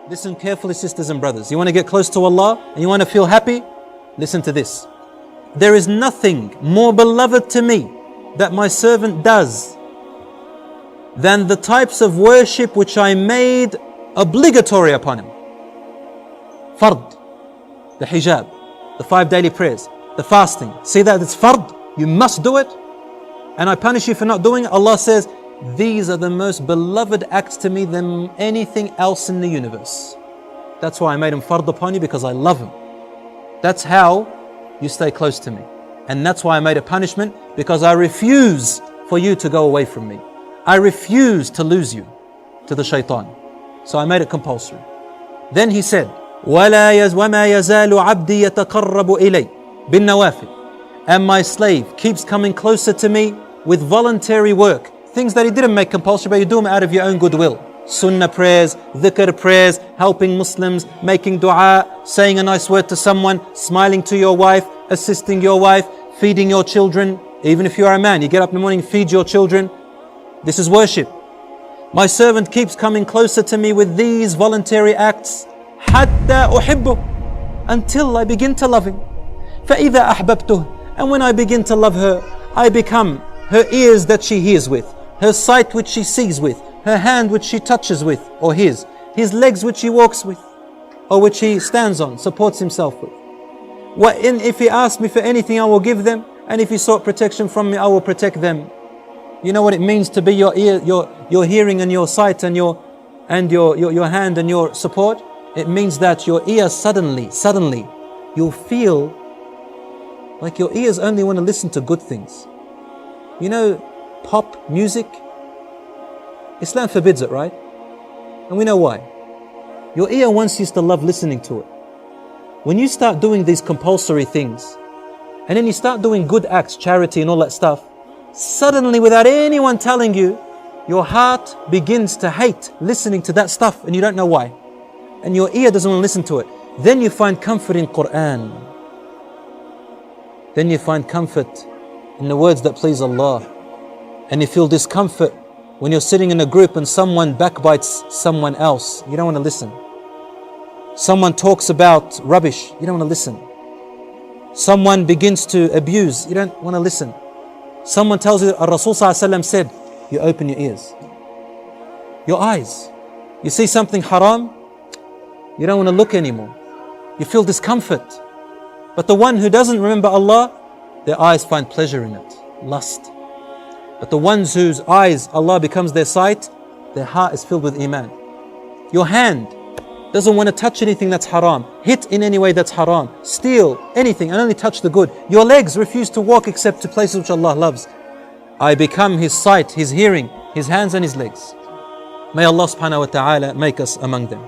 Listen carefully, sisters and brothers. You want to get close to Allah and you want to feel happy? Listen to this. There is nothing more beloved to me that my servant does than the types of worship which I made obligatory upon him. Fard, the hijab, the 5 daily prayers, the fasting. See that it's fard, you must do it. And I punish you for not doing it. Allah says, these are the most beloved acts to me than anything else in the universe. That's why I made him fard upon you, because I love him. That's how you stay close to me. And that's why I made a punishment, because I refuse for you to go away from me. I refuse to lose you to the shaitan. So I made it compulsory. Then he said, وَمَا يَزَالُ عَبْدِي يَتَقَرَّبُ إِلَيْ بِالنَّوَافِلِ. And my slave keeps coming closer to me with voluntary work. Things that he didn't make compulsory, but you do them out of your own goodwill. Sunnah prayers, dhikr prayers, helping Muslims, making dua, saying a nice word to someone, smiling to your wife, assisting your wife, feeding your children. Even if you are a man, you get up in the morning, feed your children. This is worship. My servant keeps coming closer to me with these voluntary acts, حَتَّى أُحِبُّهُ, until I begin to love him. فَإِذَا أَحْبَبْتُهُ, and when I begin to love her, I become her ears that she hears with, her sight which she sees with, her hand which she touches with, or his legs which he walks with, or which he stands on, supports himself with. If he asks me for anything, I will give them, and if he sought protection from me, I will protect them. You know what it means to be your ear, your hearing and your sight and your hand and your support? It means that your ears suddenly, you'll feel like your ears only want to listen to good things. You know, pop music, Islam forbids it, right? And we know why. Your ear once used to love listening to it. When you start doing these compulsory things, and then you start doing good acts, charity and all that stuff, suddenly without anyone telling you, your heart begins to hate listening to that stuff and you don't know why. And your ear doesn't want to listen to it. Then you find comfort in Quran. Then you find comfort in the words that please Allah. And you feel discomfort when you're sitting in a group and someone backbites someone else. You don't want to listen. Someone talks about rubbish. You don't want to listen. Someone begins to abuse. You don't want to listen. Someone tells you, Rasul said, you open your ears. Your eyes. You see something haram, you don't want to look anymore. You feel discomfort. But the one who doesn't remember Allah, their eyes find pleasure in it, lust. But the ones whose eyes Allah becomes their sight, their heart is filled with iman. Your hand doesn't want to touch anything that's haram, hit in any way that's haram, steal anything and only touch the good. Your legs refuse to walk except to places which Allah loves. I become his sight, his hearing, his hands and his legs. May Allah subhanahu wa ta'ala make us among them.